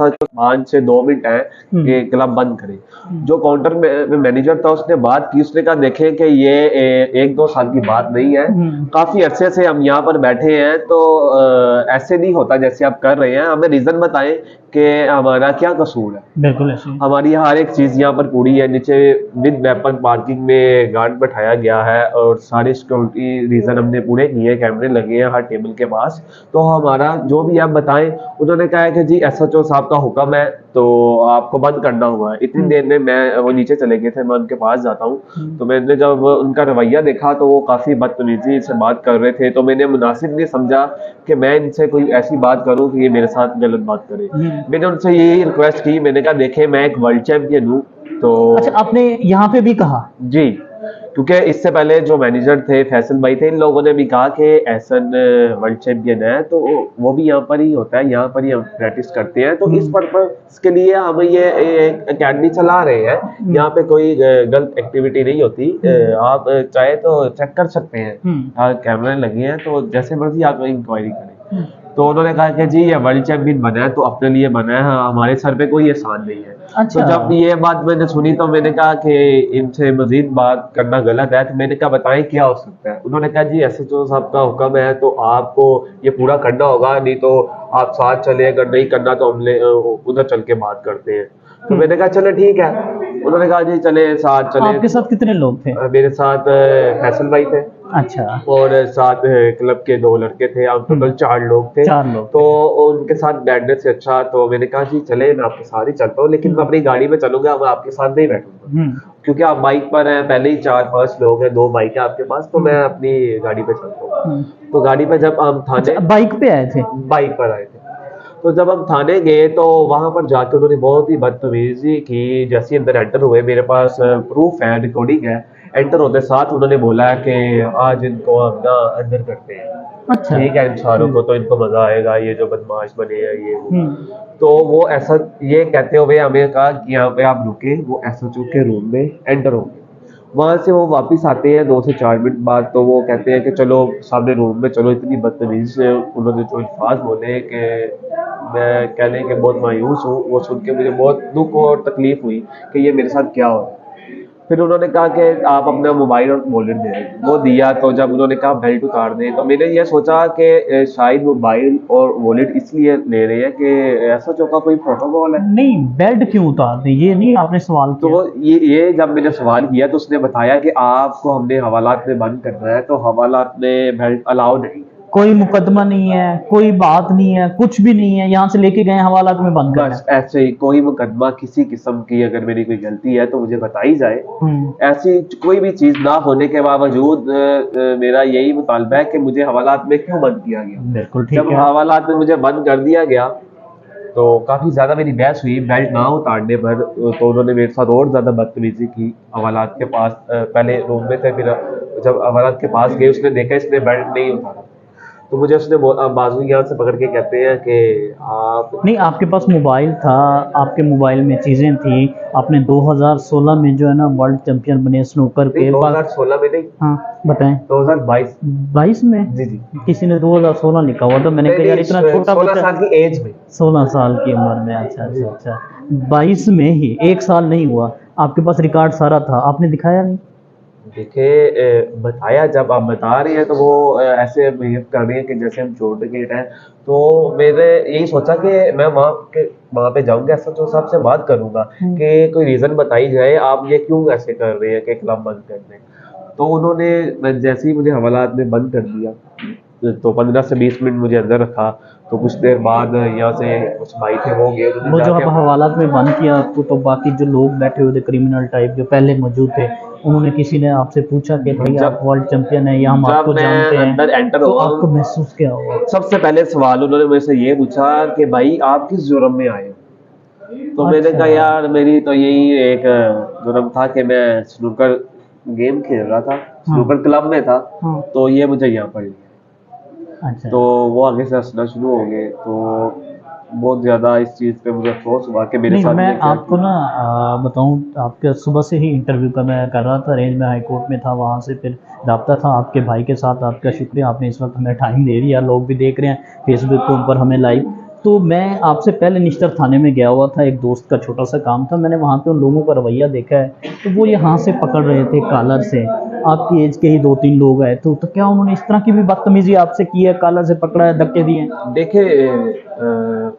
ऐसा 5 से 2 मिनट है कि क्लब बंद करें। जो काउंटर में मैनेजर था उसने बात की, उसने कहा देखें कि ये 1-2 साल की बात नहीं है, काफी अरसे से हम यहाँ पर बैठे हैं, तो ऐसे नहीं होता जैसे आप कर रहे हैं, हमें रीजन बताएं कि हमारा क्या कसूर है। बिल्कुल ऐसे हमारी हर एक चीज यहाँ पर पूरी है, नीचे विद वेपन पार्किंग में गार्ड बैठाया गया है और सारे सिक्योरिटी रीजन हमने पूरे किए, कैमरे लगे हैं हर टेबल के पास, तो हमारा जो भी आप बताएं। उन्होंने कहा है कि जी एसएचओ साहब का हुक्म है तो आपको बंद करना हुआ है। इतनी देर में मैं वो नीचे चले गए थे, मैं उनके पास जाता हूँ, तो मैंने जब उनका रवैया देखा तो वो काफी बदतमीजी से बात कर रहे थे, तो मैंने मुनासिब नहीं समझा कि मैं इनसे कोई ऐसी बात करूं कि ये मेरे साथ गलत बात करे। मैंने उनसे यही रिक्वेस्ट की, मैंने कहा देखे मैं एक वर्ल्ड चैंपियन हूँ। तो अच्छा, आपने यहाँ पे भी कहा? जी, क्योंकि इससे पहले जो मैनेजर थे फैसल भाई थे, इन लोगों ने भी कहा कि एहसन वर्ल्ड चैंपियन है, तो वो भी यहाँ पर ही होता है, यहाँ पर ही हम प्रैक्टिस करते हैं, तो इस पर्पस के लिए हम ये एकेडमी चला रहे हैं। यहाँ पे कोई गलत एक्टिविटी नहीं होती, आप चाहे तो चेक कर सकते हैं, कैमरे लगे हैं, तो जैसे मर्जी आप इंक्वायरी करें। तो उन्होंने कहा कि जी ये वर्ल्ड चैंपियन बना है तो अपने लिए बना है, हमारे सर पे कोई एहसान नहीं है। अच्छा। तो जब ये बात मैंने सुनी तो मैंने कहा कि इनसे मजीद बात करना गलत है, तो मैंने कहा बताएं क्या हो सकता है। उन्होंने कहा जी एसएचओ साहब का हुक्म है तो आपको ये पूरा करना होगा, नहीं तो आप साथ चले, अगर नहीं करना तो हम उधर चल के बात करते हैं। तो मैंने कहा चलो ठीक है। उन्होंने कहा जी चले साथ चले। आपके साथ कितने लोग थे? मेरे साथ फैसल भाई थे। अच्छा। और साथ क्लब के 2 लड़के थे, हम टोटल 4 लोग थे। 4 लोग तो उनके साथ बैठने से अच्छा तो मैंने कहा जी चले मैं आपके साथ ही चलता हूँ, लेकिन मैं अपनी गाड़ी में चलूंगा, मैं आपके साथ नहीं बैठूंगा, क्योंकि आप बाइक पर हैं, पहले ही 4-5 लोग हैं, 2 बाइक है आपके पास, तो मैं अपनी गाड़ी पे चलता हूँ। तो गाड़ी पे जब हम थाने बाइक पे आए थे? बाइक पर आए थे। तो जब हम थाने गए तो वहां पर जाके उन्होंने बहुत ही बदतमीजी की। जैसे अंदर एंटर हुए, मेरे पास प्रूफ है, रिकॉर्डिंग है, एंटर होते साथ उन्होंने बोला कि आज इनको हम ना अंदर करते हैं। अच्छा। ठीक है, इन सारों को तो इनको मजा आएगा, ये जो बदमाश बने हैं ये वो। तो वो ऐसा ये कहते हुए हमें कहा कि यहाँ पे आप रुके, वो एसएचओ के रूम में एंटर हो गए। वहां से वो वापस आते हैं 2 से 4 मिनट बाद, तो वो कहते हैं कि चलो सामने रूम में चलो। इतनी बदतमीजी से उन्होंने जो अल्फाज बोले कि मैं कहने के बहुत मायूस हूँ, वो सुन के मुझे बहुत दुख और तकलीफ हुई कि ये मेरे साथ क्या हो रहा है। फिर उन्होंने कहा कि आप अपना मोबाइल और वॉलेट दे दें, वो दिया। तो जब उन्होंने कहा बेल्ट उतार दें, तो मैंने ये सोचा कि शायद मोबाइल और वॉलेट इसलिए ले रहे हैं कि ऐसा चौका कोई प्रोटोकॉल है। नहीं, बेल्ट क्यों उतार दें, ये नहीं आपने सवाल किया? तो ये जब मैंने सवाल किया तो उसने बताया कि आपको हमने हवालात में बंद करना है, तो हवालात में बेल्ट अलाउ नहीं। कोई मुकदमा नहीं है, कोई बात नहीं है, कुछ भी नहीं है, यहाँ से लेके गए हवालात में बंद करना बस ऐसे ही कोई मुकदमा किसी किस्म की अगर मेरी कोई गलती है तो मुझे बताई जाए। ऐसी कोई भी चीज ना होने के बावजूद मेरा यही मुतालबा है कि मुझे हवालात में क्यों बंद किया गया। बिल्कुल ठीक जब है। हवालात में मुझे बंद कर दिया गया तो काफी ज्यादा मेरी बहस हुई बेल्ट ना उतारने पर। तो उन्होंने मेरे साथ और ज्यादा बदतमीजी की। हवालात के पास पहले रूम में थे, फिर जब हवालात के पास गए उसने देखा इसने बेल्ट नहीं उतारा, तो मुझे उसने बाजू यहाँ से पकड़ के कहते हैं कि आप नहीं, आपके पास मोबाइल था, आपके मोबाइल में चीजें थी, आपने 2016 में जो है ना वर्ल्ड चैंपियन बने स्नूकर के। 2016 में नहीं, हाँ बताएं। 2022 में? जी जी। किसी ने 2016 लिखा हुआ, तो मैंने कहा यार इतना छोटा 16 साल की एज में, 16 साल की उम्र में। अच्छा अच्छा अच्छा, 22 में ही, 1 साल नहीं हुआ। आपके पास रिकॉर्ड सारा था, आपने दिखाया नहीं? देखिए बताया, जब आप बता रहे हैं तो वो ऐसे बिहेव कर रही है कि जैसे हम छोटे गेट हैं। तो मैंने यही सोचा कि मैं वहाँ पे जाऊंगा, एसएचओ साहब से बात करूंगा कि कोई रीजन बताई जाए, आप ये क्यों ऐसे कर रहे हैं कि क्लब बंद कर दें। तो उन्होंने जैसे ही मुझे हवालात में बंद कर दिया तो 15 से 20 मिनट मुझे अंदर रखा। तो कुछ देर बाद यहाँ से कुछ भाई थे वो गए, वो जो आप हवालात में बंद किया आपको, तो बाकी जो लोग बैठे हुए थे क्रिमिनल टाइप जो पहले मौजूद थे, उन्होंने किसी ने आपसे पूछा कि भाई आप वर्ल्ड चैंपियन है या हम आपको जानते हैं, अंदर एंटर तो आपको महसूस क्या हुआ? सबसे पहले सवाल उन्होंने मेरे से ये पूछा कि भाई आप किस जुर्म में आए? तो मैंने कहा यार मेरी तो यही एक जुर्म था कि मैं स्नूकर गेम खेल रहा था, स्नूकर क्लब में था, तो ये मुझे यहाँ पर लिया। अच्छा। तो वो आगे से हंसना शुरू हो गए। तो बहुत ज्यादा इस चीज पे मुझे अफसोस हुआ कि मेरे साथ। मैं आपको ना बताऊं, आपके सुबह से ही इंटरव्यू का मैं कर रहा था, रेंज में हाई कोर्ट में था, वहाँ से फिर रब्ता था आपके भाई के साथ। आपका शुक्रिया, आपने इस वक्त हमें टाइम दे दिया, लोग भी देख रहे हैं फेसबुक के ऊपर हमें लाइव। तो मैं आपसे पहले निश्तर थाने में गया हुआ था, एक दोस्त का छोटा सा काम था, मैंने वहाँ पे उन लोगों का रवैया देखा है। तो वो यहाँ से पकड़ रहे थे कॉलर से, आपकी एज के ही 2-3 लोग आए तो क्या उन्होंने इस तरह की भी बदतमीजी आपसे की है, कॉलर से पकड़ा है, धक्के दिए हैं? देखिए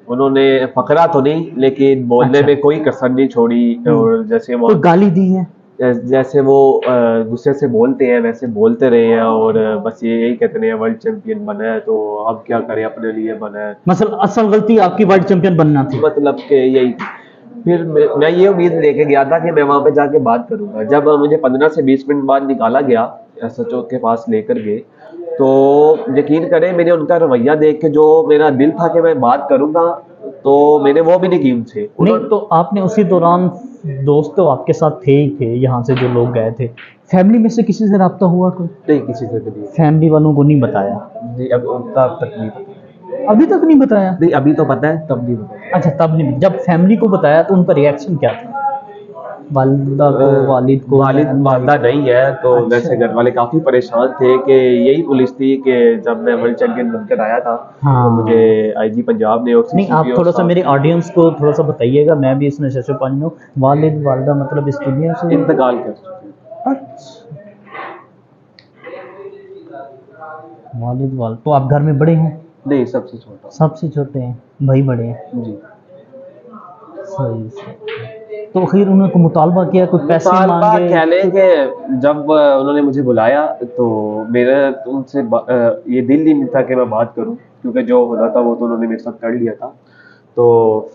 उन्होंने पकड़ा तो नहीं, लेकिन बोलने अच्छा। में कोई कसर नहीं छोड़ी। और जैसे वो कोई गाली दी है? जैसे वो गुस्से से बोलते हैं वैसे बोलते रहे हैं, और बस ये यही कहते हैं वर्ल्ड चैंपियन बना है तो अब क्या करें, अपने लिए बना है। मतलब असल गलती आपकी वर्ल्ड चैंपियन बनना थी। मतलब कि यही। फिर मैं ये उम्मीद लेके गया था कि मैं वहां पे जाके बात करूंगा। जब मुझे 15 से 20 मिनट बाद निकाला गया, एसएचओ के पास लेकर गए, तो यकीन करें मैंने उनका रवैया देख के जो मेरा दिल था कि मैं बात करूंगा, तो मैंने वो भी नहीं की उनसे। नहीं तो आपने उसी दौरान, दोस्त तो आपके साथ थे ही थे यहाँ से जो लोग गए थे, फैमिली में से किसी से रब्ता हुआ कोई? नहीं, किसी से भी नहीं। फैमिली वालों को नहीं बताया? जी, अब तक नहीं पता। अभी तक नहीं बताया? नहीं, अभी तो पता है, तब नहीं पता। अच्छा, तब नहीं। जब फैमिली को बताया तो उनका रिएक्शन क्या था? वालिदा को, वालिद को? वालदा नहीं है तो अच्छा। वैसे घर वाले काफी परेशान थे कि यही पुलिस थी कि जब मैं वर्ल्ड चैंपियन बनकर आया था हाँ। तो मुझे आईजी पंजाब ने और नहीं, आप CCP थोड़ा सा और मेरे ऑडियंस को थोड़ा सा बताइएगा, मैं भी इसमें से पानी हूँ। वालिद वालदा मतलब इस दुनिया से इंतकाल कर चुके हैं। अच्छा, वालिद वाल तो आप घर में बड़े हैं? नहीं, सबसे छोटा। सबसे छोटे हैं, भाई बड़े हैं? जी। सही से। तो फिर उन्होंने मुतालबा किया, कोई पैसे मुतालबा मांगे? कह लें कि जब उन्होंने मुझे बुलाया तो मेरा तो उनसे ये दिल नहीं था कि मैं बात करूं, क्योंकि जो होना था वो तो उन्होंने मेरे साथ कर लिया था। तो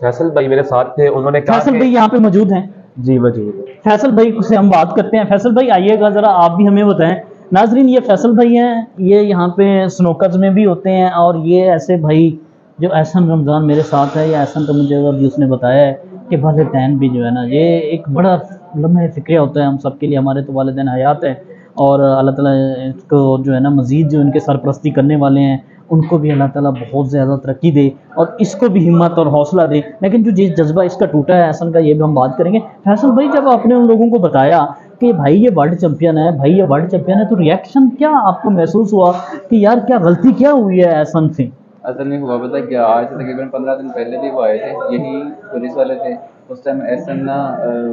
फैसल भाई मेरे साथ थे, उन्होंने कहा फैसल कि भाई यहाँ पे मौजूद हैं? जी मौजूद है। फैसल भाई से हम बात करते हैं। फैसल भाई आइएगा ज़रा, आप भी हमें बताएं। नाजरीन, ये फैसल भाई हैं, ये यहाँ पे स्नोकर्स में भी होते हैं, और ये ऐसे भाई जो एहसन रमज़ान मेरे साथ है, या एहसन तो मुझे अभी उसने बताया है कि वालिदैन भी जो है ना, ये एक बड़ा लम्हा फ़िक्र होता है हम सब के लिए। हमारे तो वालिदैन हयात है, और अल्लाह ताला इसको जो है ना मज़ीद जो इनके सरपरस्ती करने वाले हैं उनको भी अल्लाह ताला बहुत ज़्यादा तरक्की दे, और इसको भी हिम्मत और हौसला दे। लेकिन जो जिस जज्बा इसका टूटा है एहसन का, ये भी हम बात करेंगे। फैसल भाई, जब आपने उन लोगों को बताया कि भाई ये वर्ल्ड चैंपियन है, भाई ये वर्ल्ड चैंपियन है, तो रिएक्शन क्या आपको महसूस हुआ कि यार क्या गलती क्या हुई है एहसन से? असल में हुआ पता क्या, आज से तकरीबन 15 दिन पहले भी वो आए थे, यही पुलिस वाले थे। उस टाइम एहसन ना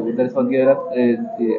उधर सऊदी अरब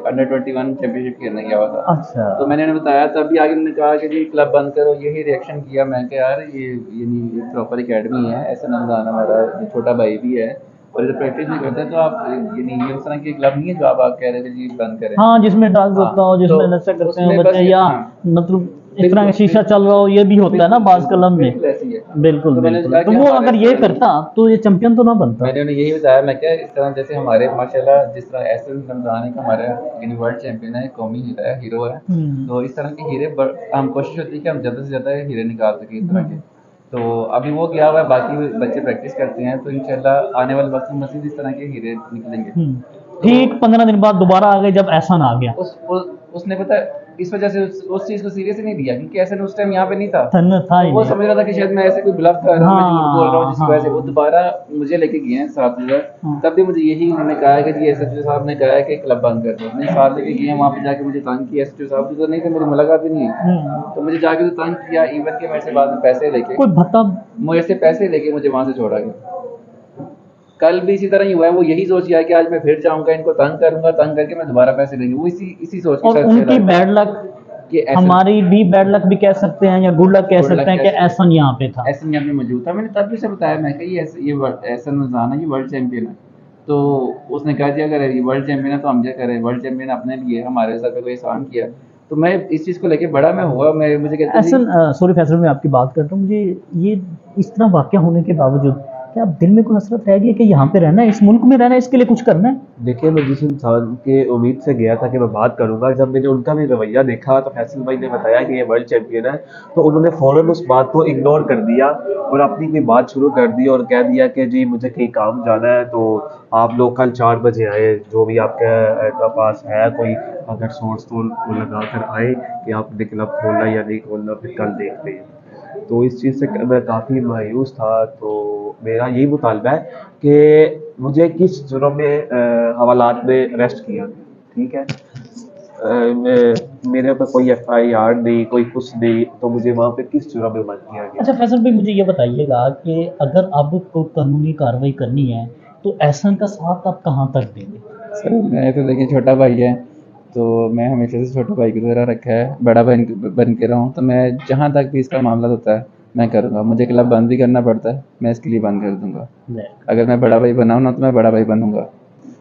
अंडर 21 चैंपियनशिप खेलने गया हुआ था। अच्छा। तो मैंने उन्हें बताया, तभी आगे उन्होंने कहा कि जी क्लब बंद करो, यही रिएक्शन किया। मैं कहा यार ये नहीं, एक प्रॉपर एकेडमी है, एहसन रमज़ान हमारा छोटा भाई भी है और इधर प्रैक्टिस भी करते हैं, तो आप ये नहीं, ये उस तरह की क्लब नहीं है जो आप कह रहे थे जी बंद करें। हाँ, जिसमें ड्रग्स होता हो, जिसमें तो नशा करते उसमें हैं बस बच्चे, या हाँ, मतलब इस तरह का शीशा चल रहा हो, ये भी होता है ना बाज़ क्लब में। बिल्कुल ऐसी है। बिल्कुल तो मैंने बिल्कुल। कहा तो कि वो हमारे अगर ये करता तो ये चैंपियन तो ना बनता। मैंने उन्हें यही बताया, मैं क्या इस तरह जैसे हमारे माशाल्लाह जिस तरह एहसन रमज़ान है हमारा यानी वर्ल्ड चैंपियन है, कौमी हीरो है, तो इस तरह के हीरे हम कोशिश होती है कि हम ज़्यादा से ज़्यादा हीरे निकाल सकें इस तरह के। तो अभी वो गया हुआ है, बाकी बच्चे प्रैक्टिस करते हैं, तो इंशाल्लाह आने वाले वक्त में मज़ीद इस तरह के हीरे निकलेंगे। ठीक 15 दिन बाद दोबारा आ गए जब एहसन आ गया। उसने पता है इस वजह से उस चीज़ को सीरियस नहीं लिया, क्योंकि ऐसे उस टाइम यहाँ पे नहीं था। था ही वो नहीं। समझ रहा था कि शायद मैं ऐसे कोई ब्लफ कर रहा हूँ, मैं झूठ बोल रहा हूँ, जिसकी हाँ, वजह से वो दोबारा मुझे लेके गए हैं साथ में। तब भी मुझे यही उन्होंने कहा है कि जी एसएचओ साहब ने कहा है कि क्लब बंद कर दो। नहीं, साथ लेके गए हैं, वहाँ पे जाके मुझे तंग किया। एसएचओ साहब तो नहीं थे, मेरी मुलाकात भी नहीं हुई, तो मुझे जाके तो तंग किया। इवन के मेरे से बाद में पैसे लेके, कोई भत्ता मेरे से पैसे लेके मुझे वहाँ से छोड़ा गया। कल भी इसी तरह ही हुआ है, वो यही सोच रहा है कि आज मैं फिर जाऊंगा, इनको तंग करूंगा, तंग करके मैं दोबारा पैसे लेंगे। वो इसी सोच के और साथ उनकी चला है बैड लक, कि ऐसा हमारी भी बैड लक भी कह सकते हैं, या गुड लक कह Good luck सकते हैं कि कह सकते हैं। एहसन यहाँ पे था। ऐसे यहाँ पे मौजूद था। मैंने तब भी उसे बताया, मैं कहा ये एहसन रमज़ान है, ये वर्ल्ड चैंपियन है। तो उसने कहा जी अगर ये वर्ल्ड चैंपियन है तो हम क्या करें, वर्ल्ड चैंपियन अपने लिए हमारे सर पे कोई एहसान किया। तो मैं इस चीज़ को लेके बड़ा मैं हुआ, मुझे कहते हैं एहसन, सॉरी फैसल, मैं आपकी बात करता हूँ। मुझे ये इस तरह वाक़या होने के बावजूद क्या दिल में कोई हसरत रह गई कि यहाँ पे रहना है, इस मुल्क में रहना है, इसके लिए कुछ करना है? देखिए, मैं जिस इंसान के उम्मीद से गया था कि मैं बात करूंगा, जब मैंने उनका भी रवैया देखा तो फैसल भाई ने बताया कि ये वर्ल्ड चैंपियन है, तो उन्होंने फ़ौरन उस बात को इग्नोर कर दिया और अपनी कोई बात शुरू कर दी और कह दिया कि जी मुझे कहीं काम जाना है, तो आप लोग कल 4 बजे आए, जो भी आपके पास है कोई अगर सोर्स तो वो लगा कर आए कि आपने क्लब खोलना या नहीं खोलना, फिर कल देखते हैं। तो इस चीज़ से मैं काफ़ी मायूस था। तो मेरा यही मुतालबा है कि मुझे किस जुर्म में हवालात में अरेस्ट किया, ठीक है। मेरे ऊपर कोई FIR नहीं, कोई कुछ नहीं, तो मुझे वहाँ पे किस जुर्म में बंद किया गया? अच्छा फैसल भाई, मुझे ये बताइएगा कि अगर अब कोई कानूनी कार्रवाई करनी है तो एहसन का साथ आप कहाँ तक देंगे? सर मैं तो देखिए छोटा भाई है, तो मैं हमेशा से छोटे भाई की तरह रखा है, बड़ा भाई बन के रहा हूँ, तो मैं जहाँ तक भी इसका मामला होता है मैं करूँगा। मुझे क्लब बंद भी करना पड़ता है, मैं इसके लिए बंद कर दूँगा। अगर मैं बड़ा भाई बना हूँ ना तो मैं बड़ा भाई बनूँगा।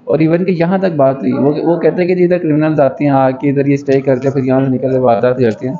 और इवन कि यहाँ तक बात हुई, वो कहते हैं कि इधर क्रिमिनल्स आती हैं आके इधर ये स्टे करते हैं, फिर यहाँ से निकल के वारदात करती हैं।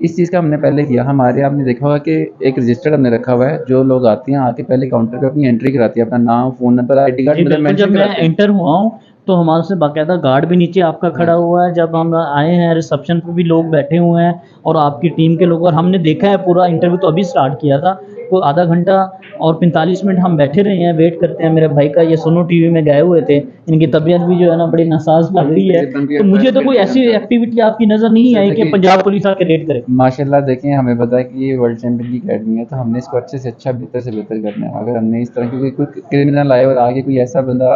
इस चीज़ का हमने पहले किया। हमारे आपने देखा होगा कि एक रजिस्टर हमने रखा हुआ है, जो लोग आते हैं आके पहले काउंटर पे अपनी एंट्री कराती है, अपना नाम, फ़ोन नंबर, ID कार्ड मतलब जब मेंशन मैं कराते हैं। एंटर हुआ हूँ तो हमारे से बाकायदा गार्ड भी नीचे आपका खड़ा हुआ है। जब हम आए हैं रिसेप्शन पे भी लोग बैठे हुए हैं और आपकी टीम के लोग, और हमने देखा है पूरा इंटरव्यू तो अभी स्टार्ट किया था, तो आधा घंटा और 45 मिनट हम बैठे रहे हैं, वेट करते हैं। मेरे भाई का ये सोनो टीवी में गए हुए थे, इनकी तबीयत भी जो है ना बड़ी नासाज लग रही है, तो मुझे तो कोई ऐसी एक्टिविटी आपकी नज़र नहीं आई कि पंजाब पुलिस आके रेड करे। माशाल्लाह देखिए, हमें पता है कि ये वर्ल्ड चैंपियन की अकेडमी है, तो हमने इसको अच्छे से अच्छा, बेहतर से बेहतर करना है। अगर हमने इस तरह की कोई क्रिमिनल आए और आगे कोई ऐसा बंदा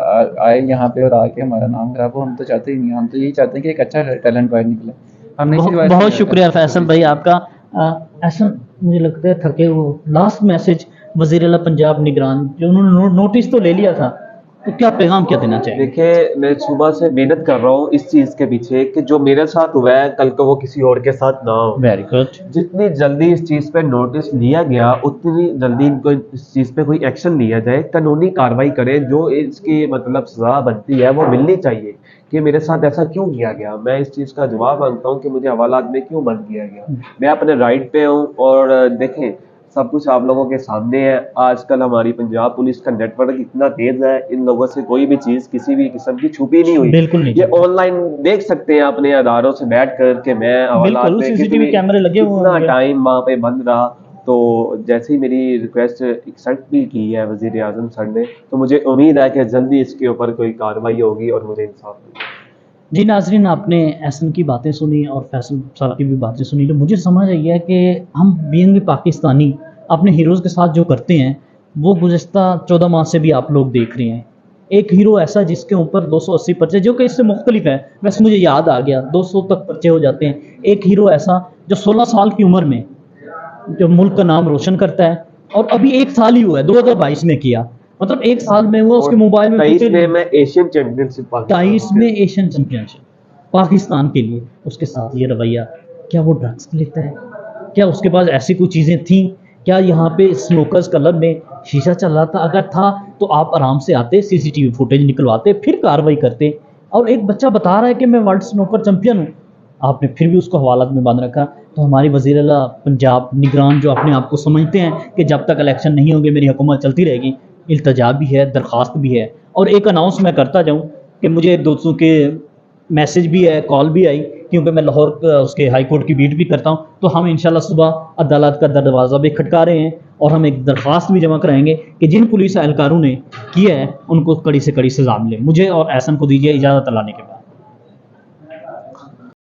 आए यहाँ पे और आके हमारा नाम खराब हो, हम तो चाहते ही नहीं। हम तो यही चाहते हैं कि एक अच्छा टैलेंट बाहर निकले। हमने बहुत शुक्रिया फैसल भाई आपका। ऐसा मुझे लगता है थके वो लास्ट मैसेज वज़ीर आला पंजाब निगरान, जो उन्होंने नोटिस तो ले लिया था, तो क्या पैगाम क्या देना चाहिए? देखिए, मैं सुबह से मेहनत कर रहा हूँ इस चीज़ के पीछे कि जो मेरे साथ हुआ है कल को वो किसी और के साथ ना हो। Very good. जितनी जल्दी इस चीज़ पे नोटिस लिया गया, उतनी जल्दी इनको इस चीज़ पे कोई एक्शन लिया जाए, कानूनी कार्रवाई करें। जो इसकी मतलब सज़ा बनती है वो मिलनी चाहिए कि मेरे साथ ऐसा क्यों किया गया। मैं इस चीज़ का जवाब मांगता हूँ कि मुझे हवालात में क्यों बंद किया गया। मैं अपने राइट पे हूँ और देखें, सब कुछ आप लोगों के सामने है। आजकल हमारी पंजाब पुलिस का नेटवर्क इतना तेज है, इन लोगों से कोई भी चीज़ किसी भी किस्म की छुपी नहीं हुई। बिल्कुल नहीं। ये ऑनलाइन देख सकते हैं अपने आधारों से बैठ कर के मैं हवालात बिल्कुल, में CCTV कैमरे लगे हुए कितना होंगे। टाइम वहाँ पे बंद रहा। तो जैसे ही मेरी रिक्वेस्ट एक्सेप्ट भी की है वज़ीर आज़म सर ने, तो मुझे उम्मीद है कि जल्दी इसके ऊपर कोई कार्रवाई होगी और मुझे इंसाफ मिलेगा। जी नाज़रीन, आपने एहसन की बातें सुनी और फैसल साहब की भी बातें सुनी, तो मुझे समझ आई है कि हम बीइंग पाकिस्तानी अपने हीरोज़ के साथ जो करते हैं वो गुज़िश्ता 14 माह से भी आप लोग देख रहे हैं। एक हीरो ऐसा जिसके ऊपर 280 पर्चे, जो कि इससे मुख्तलिफ है, वैसे मुझे याद आ गया 200 तक पर्चे हो जाते हैं। एक हीरो ऐसा जो 16 साल की उम्र में जो मुल्क का नाम रोशन करता है, और अभी 1 साल ही हुआ है, 2022 में किया, मतलब 1 साल में हुआ, उसके मोबाइल में 23 में मैं एशियन चैंपियनशिप 23 में एशियन चैंपियनशिप पाकिस्तान के लिए, उसके साथ ये रवैया। क्या वो ड्रग्स लेता है? क्या उसके पास ऐसी कोई चीज़ें थी? क्या यहाँ पे स्मोकर्स क्लब में शीशा चल रहा था? अगर था तो आप आराम से आते, CCTV फुटेज निकलवाते, फिर कार्रवाई करते। और एक बच्चा बता रहा है कि मैं वर्ल्ड स्नूकर चैंपियन हूँ, आपने फिर भी उसको हवालात में बांध रखा। तो हमारी वज़ीर आला पंजाब निगरान, जो अपने आप को समझते हैं कि जब तक इलेक्शन नहीं होंगे मेरी हुकूमत चलती रहेगी, इल्तजा भी है, दरख्वास्त भी है। और एक अनाउंस मैं करता जाऊँ कि मुझे दोस्तों के मैसेज भी है, कॉल भी आई, क्योंकि मैं लाहौर उसके हाई कोर्ट की बीट भी करता हूँ। तो हम इंशाल्लाह सुबह अदालत का दरवाज़ा भी खटका रहे हैं और हम एक दरख्वास्त भी जमा कराएंगे कि जिन पुलिस एहलकारों ने किया है उनको कड़ी से कड़ी सज़ा मिले। मुझे और एहसन को दीजिए इजाज़त अल्लाह ने के बाद।